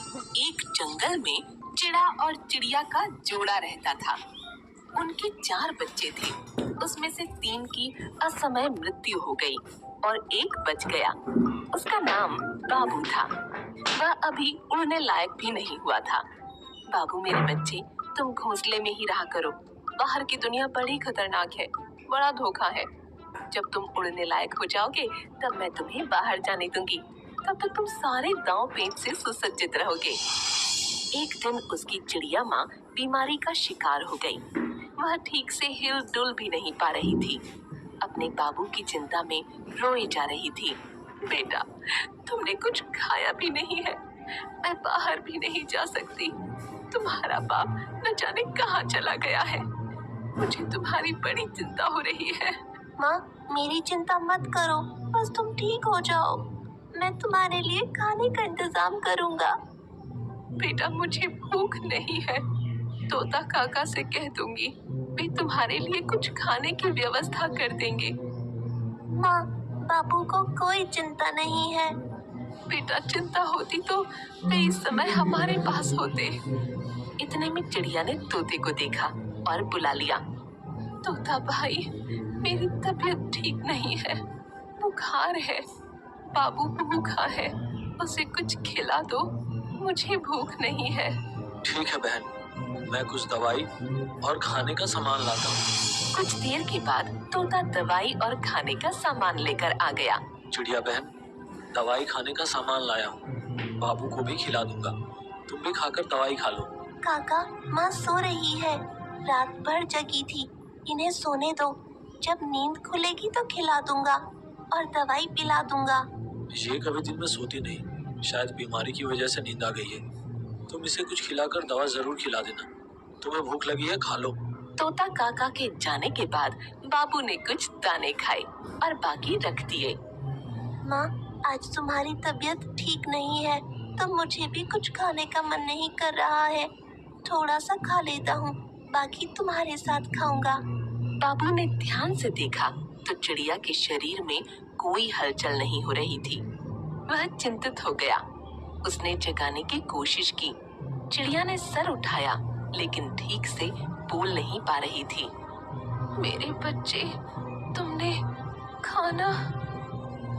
एक जंगल में चिड़ा और चिड़िया का जोड़ा रहता था। उनके 4 बच्चे थे। उसमें से 3 की असमय मृत्यु हो गई और एक बच गया। उसका नाम बाबू था। वह अभी उड़ने लायक भी नहीं हुआ था। बाबू मेरे बच्चे, तुम घोंसले में ही रहा करो। बाहर की दुनिया बड़ी खतरनाक है, बड़ा धोखा है। जब तुम उड़ने लायक हो जाओगे तब मैं तुम्हें बाहर जाने दूंगी। तब तक तुम सारे दांव पेच से सुसज्जित रहोगे। एक दिन उसकी चिड़िया माँ बीमारी का शिकार हो गई। वह ठीक से हिल डुल भी नहीं पा रही थी। अपने बाबू की चिंता में रोई जा रही थी। बेटा, तुमने कुछ खाया भी नहीं है। मैं बाहर भी नहीं जा सकती। तुम्हारा बाप न जाने कहाँ चला गया है। मुझे तुम्हारी बड़ी चिंता हो रही है। माँ, मेरी चिंता मत करो, बस तुम ठीक हो जाओ। मैं तुम्हारे लिए खाने का इंतजाम करूँगा। बेटा, मुझे भूख नहीं है। तोता काका से कह दूंगी, वे तुम्हारे लिए कुछ खाने की व्यवस्था कर देंगे। माँ, बाबू को कोई चिंता नहीं है। बेटा, चिंता होती तो वे इस समय हमारे पास होते। इतने में चिड़िया ने तोते को देखा और बुला लिया। तोता भाई, मेरी तबीयत ठीक नहीं है, बुखार है। बाबू भूखा है, उसे कुछ खिला दो। मुझे भूख नहीं है। ठीक है बहन, मैं कुछ दवाई और खाने का सामान लाता हूँ। कुछ देर के बाद तोता दवाई और खाने का सामान लेकर आ गया। चिड़िया बहन, दवाई खाने का सामान लाया हूँ, बाबू को भी खिला दूंगा। तुम भी खाकर दवाई खा लो। काका, माँ सो रही है, रात भर जगी थी। इन्हें सोने दो, जब नींद खुलेगी तो खिला दूंगा और दवाई पिला दूंगा। ये कभी दिन में सोती नहीं, शायद बीमारी की वजह से नींद आ गई है। तुम इसे कुछ खिलाकर दवा जरूर खिला देना। तुम्हें भूख लगी है, खा लो। तोता काका के जाने के बाद बाबू ने कुछ दाने खाए और बाकी रख दिए। माँ, आज तुम्हारी तबीयत ठीक नहीं है तो मुझे भी कुछ खाने का मन नहीं कर रहा है। थोड़ा सा खा लेता हूँ, बाकी तुम्हारे साथ खाऊंगा। बाबू ने ध्यान से देखा तो चिड़िया के शरीर में कोई हलचल नहीं हो रही थी। वह चिंतित हो गया। उसने जगाने की कोशिश की। चिड़िया ने सर उठाया लेकिन ठीक से बोल नहीं पा रही थी। मेरे बच्चे, तुमने खाना?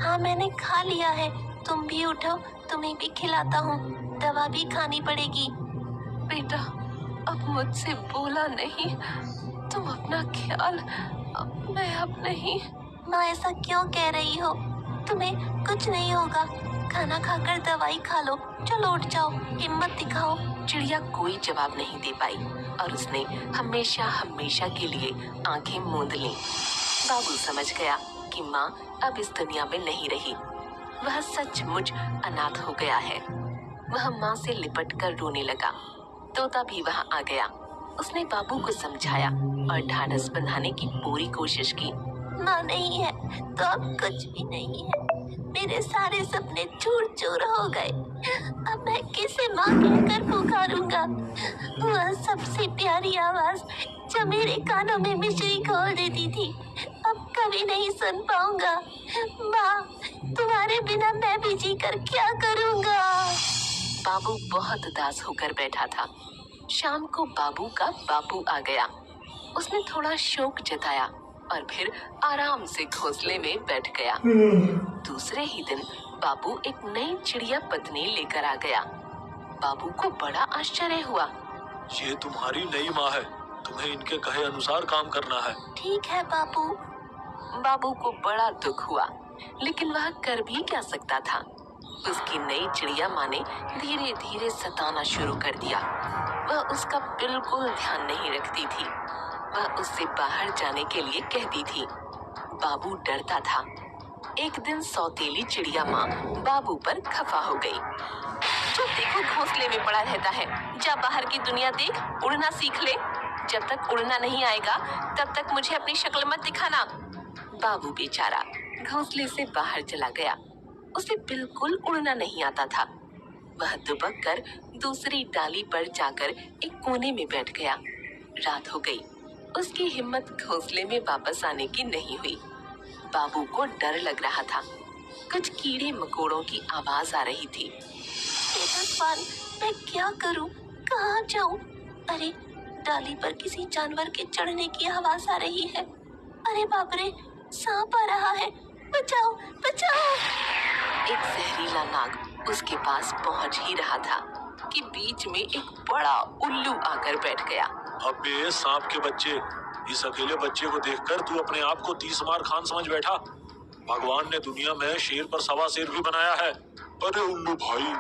हाँ, मैंने खा लिया है। तुम भी उठो, तुम्हें भी खिलाता हूँ। दवा भी खानी पड़ेगी। बेटा, अब मुझसे बोला नहीं। तुम अपना ख्याल। मैं अब नहीं। माँ, ऐसा क्यों कह रही हो? तुम्हें कुछ नहीं होगा। खाना खाकर दवाई खा लो। चलो उठ जाओ, हिम्मत दिखाओ। चिड़िया कोई जवाब नहीं दे पाई और उसने हमेशा हमेशा के लिए आंखें मूंद लीं। बाबू समझ गया कि माँ अब इस दुनिया में नहीं रही। वह सचमुच अनाथ हो गया है। वह माँ से लिपट कर रोने लगा। तोता भी वहाँ आ गया। उसने बाबू को समझाया और ढाढ़स बंधाने की पूरी कोशिश की। माँ नहीं है तो अब कुछ भी नहीं है। मेरे सारे सपने चूर चूर हो गए। अब मैं किसे माँ कहकर पुकारूंगा? वह सबसे प्यारी आवाज जो मेरे कानों में मिश्री घोल देती थी, अब कभी नहीं सुन पाऊंगा। माँ, तुम्हारे बिना मैं भी जीकर क्या करूंगा? बाबू बहुत उदास होकर बैठा था। शाम को बाबू का बापू आ गया। उसने थोड़ा शोक जताया और फिर आराम से घोंसले में बैठ गया। दूसरे ही दिन बाबू एक नई चिड़िया पत्नी लेकर आ गया। बाबू को बड़ा आश्चर्य हुआ। ये तुम्हारी नई माँ है, तुम्हें इनके कहे अनुसार काम करना है। ठीक है बाबू। बाबू को बड़ा दुख हुआ, लेकिन वह कर भी क्या सकता था। उसकी नई चिड़िया माँ ने धीरे धीरे सताना शुरू कर दिया। वह उसका बिल्कुल ध्यान नहीं रखती थी। वह उससे बाहर जाने के लिए कहती थी। बाबू डरता था। एक दिन सौतेली चिड़िया माँ बाबू पर खफा हो गई। जब देखो घोंसले में पड़ा रहता है, जा बाहर की दुनिया देख, उड़ना सीख ले। जब तक उड़ना नहीं आएगा तब तक मुझे अपनी शक्ल मत दिखाना। बाबू बेचारा घोंसले से बाहर चला गया। उसे बिल्कुल उड़ना नहीं आता था। वह दुबक कर दूसरी डाली पर जाकर एक कोने में बैठ गया। रात हो गई। उसकी हिम्मत घोंसले में वापस आने की नहीं हुई। बाबू को डर लग रहा था। कुछ कीड़े मकोड़ों की आवाज आ रही थी। भगवान, मैं क्या करूं? कहाँ जाऊं? अरे, डाली पर किसी जानवर के चढ़ने की आवाज आ रही है। अरे बाप रे, सांप आ रहा है। बचाओ, बचाओ! एक जहरीला नाग उसके पास पहुंच ही रहा था कि बीच में एक बड़ा उल्लू आकर बैठ गया। अबे सांप के बच्चे, इस अकेले बच्चे को देखकर तू अपने आप को 30 मार खान समझ बैठा। भगवान ने दुनिया में शेर पर सवा शेर भी बनाया है। अरे उल्लू भाई,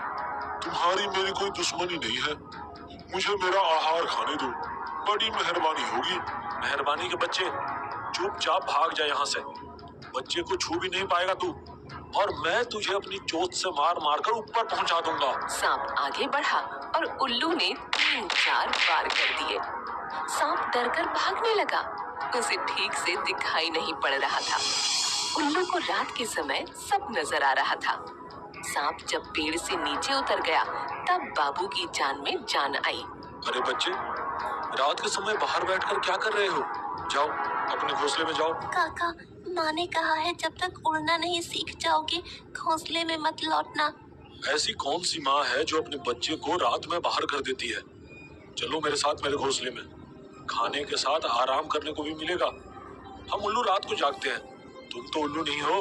तुम्हारी मेरी कोई दुश्मनी नहीं है, मुझे मेरा आहार खाने दो, बड़ी मेहरबानी होगी। मेहरबानी के बच्चे, चुपचाप भाग जा यहाँ से। बच्चे को छू भी नहीं पाएगा तू, और मैं तुझे अपनी चोट से मार मार कर ऊपर पहुंचा दूंगा। सांप आगे बढ़ा और उल्लू ने 3-4 वार कर दिए। सांप डरकर भागने लगा। उसे ठीक से दिखाई नहीं पड़ रहा था। उल्लू को रात के समय सब नजर आ रहा था। सांप जब पेड़ से नीचे उतर गया तब बाबू की जान में जान आई। अरे बच्चे, रात के समय बाहर बैठकर क्या कर रहे हो? जाओ अपने घोंसले में जाओ। काका, माँ ने कहा है जब तक उड़ना नहीं सीख जाओगे घोंसले में मत लौटना। ऐसी कौन सी माँ है जो अपने बच्चे को रात में बाहर कर देती है? चलो मेरे साथ मेरे घोंसले में, खाने के साथ आराम करने को भी मिलेगा। हम उल्लू रात को जागते हैं, तुम तो उल्लू नहीं हो।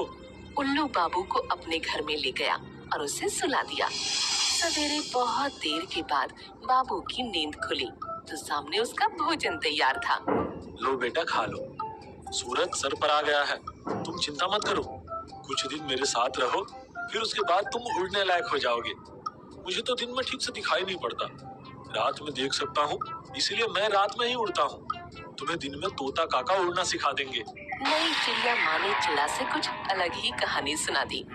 उल्लू बाबू को अपने घर में ले गया और उसे सुला दिया। सवेरे बहुत देर के बाद बाबू की नींद खुली तो सामने उसका भोजन तैयार था। लो बेटा, खा लो। सूरज सर पर आ गया है, तुम चिंता मत करो। कुछ दिन मेरे साथ रहो, फिर उसके बाद तुम उड़ने लायक हो जाओगे। मुझे तो दिन में ठीक से दिखाई नहीं पड़ता, रात में देख सकता हूँ, इसलिए मैं रात में ही उड़ता हूँ। तुम्हें दिन में तोता काका उड़ना सिखा देंगे। नई चिड़िया माँ ने चिड़ा से कुछ अलग ही कहानी सुना दी।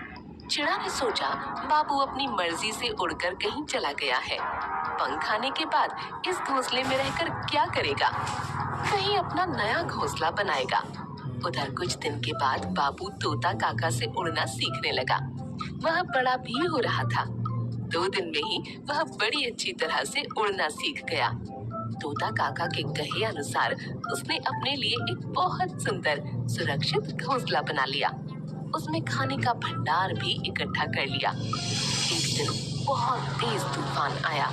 चिड़ा ने सोचा बाबू अपनी मर्जी से उड़कर कहीं चला गया है। पंख आने के बाद इस घोंसले में रहकर क्या करेगा? कहीं अपना नया घोंसला बनाएगा। उधर कुछ दिन के बाद बाबू तोता काका से उड़ना सीखने लगा। वह बड़ा भी हो रहा था। 2 दिन में ही वह बड़ी अच्छी तरह से उड़ना सीख गया। तोता काका के कहे अनुसार उसने अपने लिए एक बहुत सुंदर सुरक्षित घोंसला बना लिया। उसमें खाने का भंडार भी इकट्ठा कर लिया। एक दिन बहुत तेज तूफान आया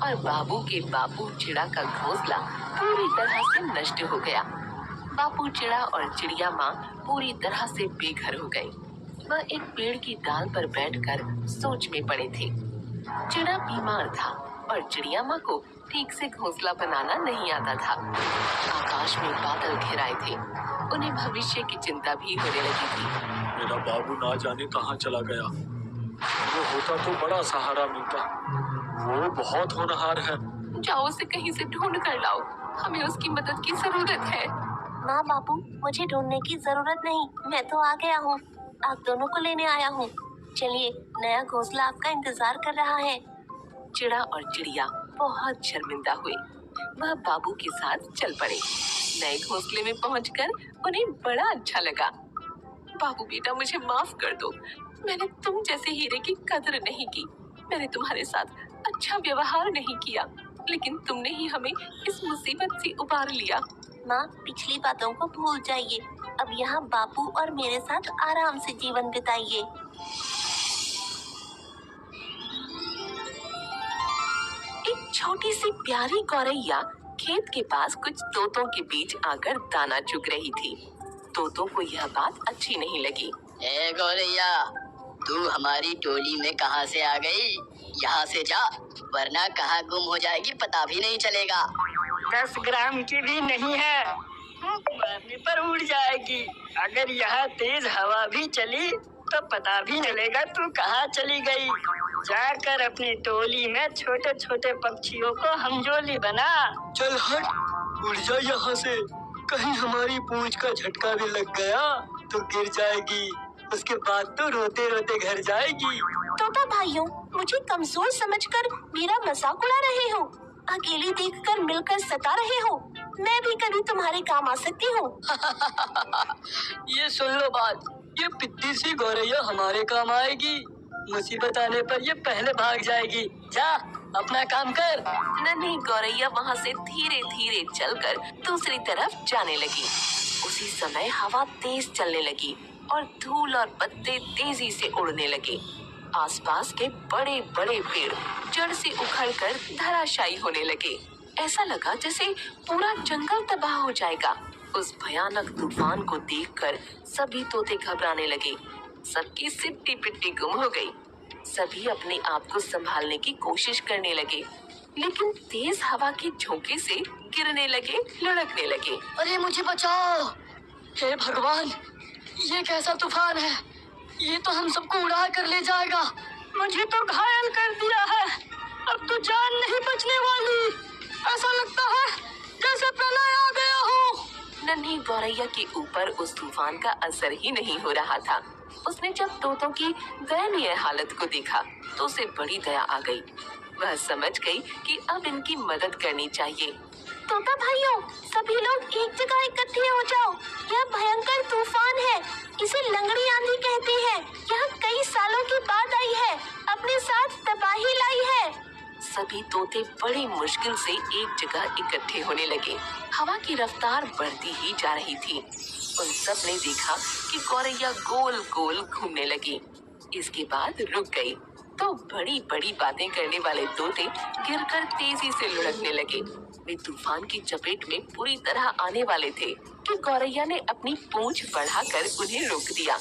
और बाबू के बाबू चिड़ा का घोंसला पूरी तरह से नष्ट हो गया। बाबू चिड़ा और चिड़िया माँ पूरी तरह से बेघर हो गए। वह एक पेड़ की डाल पर बैठकर सोच में पड़े थे। चिड़ा बीमार था और चिड़िया माँ को ठीक से घोंसला बनाना नहीं आता था। आकाश में बादल घिराए थे। उन्हें भविष्य की चिंता भी होने लगी थी। मेरा बाबू ना जाने कहाँ चला गया। वो होता तो बड़ा सहारा मिलता। वो बहुत होनहार है। जाओ उसे कहीं से ढूंढ कर लाओ, हमें उसकी मदद की जरूरत है। माँ बाबू, मुझे ढूंढने की जरूरत नहीं, मैं तो आ गया हूँ। आप दोनों को लेने आया हूँ। चलिए, नया घोंसला आपका इंतजार कर रहा है। चिड़ा और चिड़िया बहुत शर्मिंदा हुए। वह बाबू के साथ चल पड़े। नए घोंसले में पहुंचकर उन्हें बड़ा अच्छा लगा। बाबू बेटा, मुझे माफ कर दो। मैंने तुम जैसे हीरे की कदर नहीं की। मैंने तुम्हारे साथ अच्छा व्यवहार नहीं किया, लेकिन तुमने ही हमें इस मुसीबत से उबार लिया। माँ, पिछली बातों को भूल जाइए। अब यहाँ बाबू और मेरे साथ आराम से जीवन बिताइए। एक छोटी सी प्यारी गौरैया खेत के पास कुछ तोतों के बीच आकर दाना चुग रही थी। तोतों को यह बात अच्छी नहीं लगी। ए गौरैया, तू हमारी टोली में कहाँ से आ गई? यहाँ से जा, वरना कहाँ गुम हो जाएगी पता भी नहीं चलेगा। 10 ग्राम की भी नहीं है, मरने पर उड़ जाएगी। अगर यहाँ तेज हवा भी चली तो पता भी चलेगा तू कहाँ चली गई। जाकर अपनी टोली में छोटे छोटे पक्षियों को हमजोली बना। चल हट, उड़ जा यहाँ से। कहीं हमारी पूंछ का झटका भी लग गया तो गिर जाएगी, उसके बाद तो रोते रोते घर जाएगी। तोता भाइयों, मुझे कमजोर समझकर मेरा मजाक उड़ा रहे हो? अकेले देखकर मिलकर सता रहे हो? मैं भी कभी तुम्हारे काम आ सकती हूँ। ये सुन लो बात, ये पिद्दी सी गौरैया हमारे काम आएगी। मुसीबत आने पर ये पहले भाग जाएगी। जा, अपना काम कर। नन्ही गौरैया वहाँ से धीरे धीरे चलकर दूसरी तरफ जाने लगी। उसी समय हवा तेज चलने लगी और धूल और पत्ते तेजी से उड़ने लगे। आसपास के बड़े बड़े पेड़ जड़ से उखड़कर धराशायी होने लगे। ऐसा लगा जैसे पूरा जंगल तबाह हो जाएगा। उस भयानक तूफान को देखकर सभी तोते घबराने लगे। सबकी सिट्टी पिट्टी गुम हो गई। सभी अपने आप को संभालने की कोशिश करने लगे, लेकिन तेज हवा के झोंके से गिरने लगे, लुढ़कने लगे। अरे मुझे बचाओ! हे भगवान, ये कैसा तूफान है? ये तो हम सबको उड़ा कर ले जाएगा। मुझे तो घायल कर दिया है। अब तो जान नहीं बचने वाली। ऐसा लगता है जैसे प्रलय आ गया हो। नन्ही गौरैया के ऊपर उस तूफान का असर ही नहीं हो रहा था। उसने जब तोतों की दयनीय हालत को देखा तो उसे बड़ी दया आ गई। वह समझ गई कि अब इनकी मदद करनी चाहिए। तोता भाइयों, सभी लोग एक जगह इकट्ठे हो जाओ। यह भयंकर तूफान है। इसे लंगड़ी आंधी कहते हैं। यह कई सालों के बाद आई है। अपने साथ तबाही लाई है। सभी तोते बड़ी मुश्किल से एक जगह इकट्ठे होने लगे। हवा की रफ्तार बढ़ती ही जा रही थी। उन सब ने देखा कि गौरैया गोल गोल घूमने लगी। इसके बाद रुक गई तो बड़ी बड़ी बातें करने वाले तोते गिरकर तेजी से लुढ़कने लगे। वे तूफान की चपेट में पूरी तरह आने वाले थे कि गौरैया ने अपनी पूंछ बढ़ाकर उन्हें रोक दिया।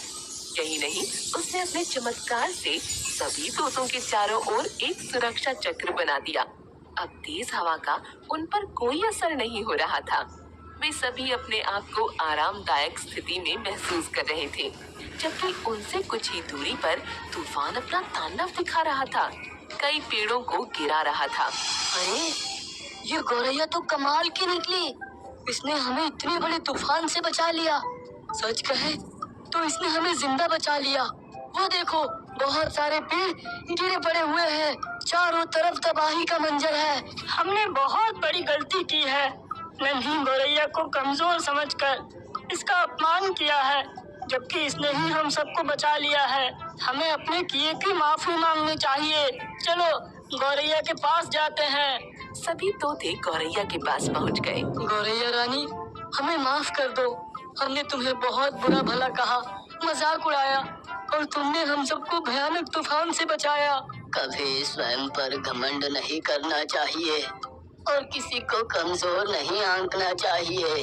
यही नहीं, उसने अपने चमत्कार से सभी तोतों के चारों ओर एक सुरक्षा चक्र बना दिया। अब तेज हवा का उन पर कोई असर नहीं हो रहा था। वे सभी अपने आप को आरामदायक स्थिति में महसूस कर रहे थे, जबकि उनसे कुछ ही दूरी पर तूफान अपना तांडव दिखा रहा था। कई पेड़ों को गिरा रहा था। अरे, ये गौरैया तो कमाल की निकली। इसने हमें इतने बड़े तूफान से बचा लिया। सच कहे तो इसने हमें जिंदा बचा लिया। वो देखो, बहुत सारे पेड़ गिरे पड़े हुए हैं। चारों तरफ तबाही का मंजर है। हमने बहुत बड़ी गलती की है। नन्ही गौरैया को कमजोर समझकर इसका अपमान किया है, जबकि इसने ही हम सबको बचा लिया है। हमें अपने किए की माफी मांगनी चाहिए। चलो गौरैया के पास जाते हैं। सभी तोते गौरैया के पास पहुंच गए। गौरैया रानी, हमें माफ कर दो। हमने तुम्हें बहुत बुरा भला कहा, मजाक उड़ाया और तुमने हम सबको भयानक तूफान से बचाया। कभी स्वयं पर घमंड नहीं करना चाहिए और किसी को कमजोर नहीं आंकना चाहिए।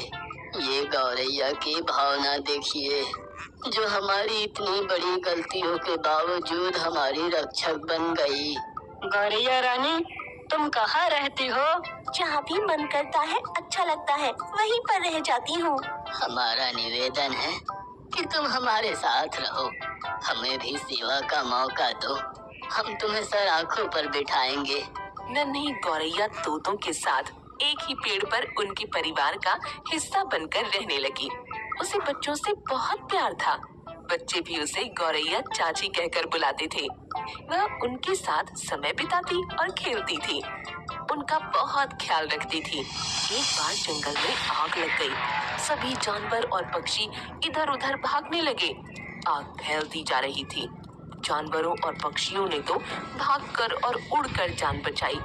ये गौरैया की भावना देखिए, जो हमारी इतनी बड़ी गलतियों के बावजूद हमारी रक्षक बन गई। गौरैया रानी, तुम कहाँ रहती हो? जहाँ भी मन करता है, अच्छा लगता है, वहीं पर रह जाती हूँ। हमारा निवेदन है कि तुम हमारे साथ रहो। हमें भी सेवा का मौका दो। हम तुम्हें सर आंखों पर बिठाएंगे। नन्ही गौरैया तोतों के साथ एक ही पेड़ पर उनके परिवार का हिस्सा बनकर रहने लगी। उसे बच्चों से बहुत प्यार था। बच्चे भी उसे गौरैया चाची कहकर बुलाते थे। वह उनके साथ समय बिताती और खेलती थी। उनका बहुत ख्याल रखती थी। एक बार जंगल में आग लग गई। सभी जानवर और पक्षी इधर उधर भागने लगे। आग फैलती जा रही थी। जानवरों और पक्षियों ने तो भागकर और उड़कर जान बचाई,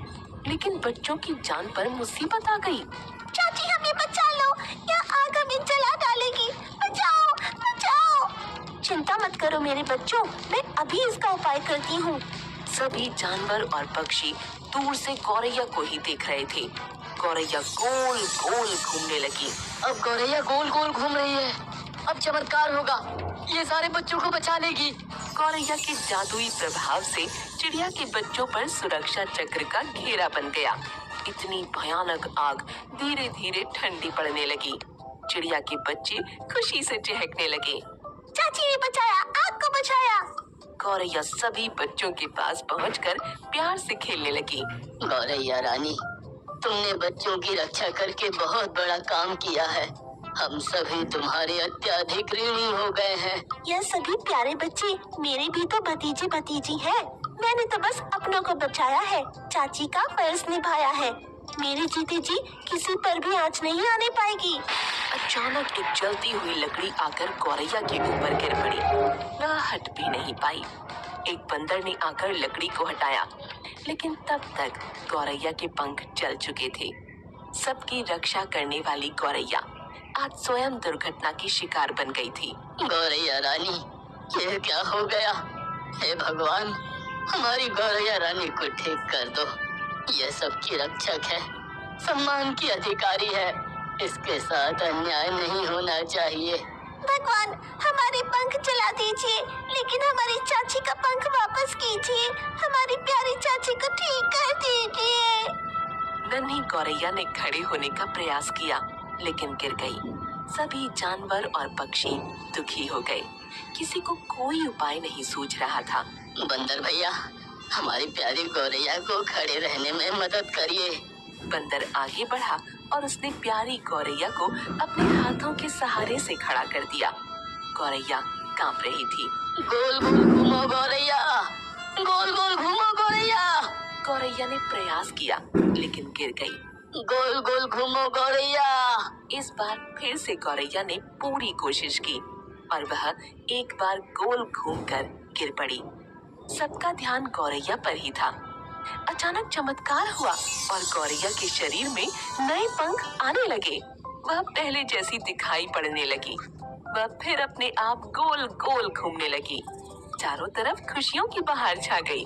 लेकिन बच्चों की जान पर मुसीबत आ गई। चाची, हमें बचा लो, यह आग हमें जला डालेगी। बचाओ, बचाओ। चिंता मत करो मेरे बच्चों, मैं अभी इसका उपाय करती हूँ। सभी जानवर और पक्षी दूर से गौरैया को ही देख रहे थे। गौरैया गोल गोल घूमने लगी। अब गौरैया गोल गोल घूम रही है। अब चमत्कार होगा, ये सारे बच्चों को बचा लेगी। गौरैया के जादुई प्रभाव से चिड़िया के बच्चों पर सुरक्षा चक्र का घेरा बन गया। इतनी भयानक आग धीरे धीरे ठंडी पड़ने लगी। चिड़िया के बच्चे खुशी से चहकने लगे। चाची ने बचाया, आग को बचाया। गौरैया सभी बच्चों के पास पहुंचकर प्यार से खेलने लगी। गौरैया रानी, तुमने बच्चों की रक्षा करके बहुत बड़ा काम किया है। हम सभी तुम्हारे अत्यधिक ऋणी हो गए हैं। यह सभी प्यारे बच्चे मेरे भी तो भतीजे भतीजी हैं। मैंने तो बस अपनों को बचाया है, चाची का फर्ज निभाया है। मेरे जीते जी किसी पर भी आँच नहीं आने पाएगी। अचानक एक जलती हुई लकड़ी आकर गौरैया के ऊपर गिर पड़ी। वह हट भी नहीं पाई। एक बंदर ने आकर लकड़ी को हटाया, लेकिन तब तक गौरैया के पंख जल चुके थे। सबकी रक्षा करने वाली गौरैया आज स्वयं दुर्घटना की शिकार बन गई थी। गौरैया रानी, यह क्या हो गया? हे भगवान, हमारी गौरैया रानी को ठीक कर दो। यह सबकी रक्षक है, सम्मान की अधिकारी है। इसके साथ अन्याय नहीं होना चाहिए। भगवान, हमारे पंख चला दीजिए, लेकिन हमारी चाची का पंख वापस कीजिए। हमारी प्यारी चाची को ठीक कर दीजिए। नन्ही गौरैया ने खड़े होने का प्रयास किया, लेकिन गिर गई। सभी जानवर और पक्षी दुखी हो गए। किसी को कोई उपाय नहीं सूझ रहा था। बंदर भैया, हमारी प्यारी गौरैया को खड़े रहने में मदद करिए। बंदर आगे बढ़ा और उसने प्यारी गौरैया को अपने हाथों के सहारे से खड़ा कर दिया। गौरैया कांप रही थी। गोल गोल घूमो गौरैया, गोल गोल घूमो गौरैया। गौरैया ने प्रयास किया, लेकिन गिर गई। गोल गोल घूमो गौरैया। इस बार फिर से गौरैया ने पूरी कोशिश की और वह एक बार गोल घूमकर गिर पड़ी। सबका ध्यान गौरैया पर ही था। अचानक चमत्कार हुआ और गौरैया के शरीर में नए पंख आने लगे। वह पहले जैसी दिखाई पड़ने लगी। वह फिर अपने आप गोल गोल घूमने लगी। चारों तरफ खुशियों की बहार छा गई।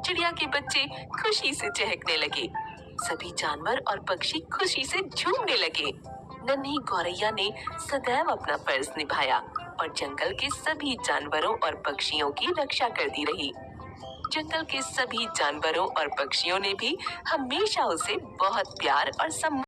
चिड़िया के बच्चे खुशी से चहकने लगे। सभी जानवर और पक्षी खुशी से झूमने लगे। नन्ही गौरैया ने सदैव अपना फर्ज निभाया और जंगल के सभी जानवरों और पक्षियों की रक्षा करती रही। जंगल के सभी जानवरों और पक्षियों ने भी हमेशा उसे बहुत प्यार और सम्मान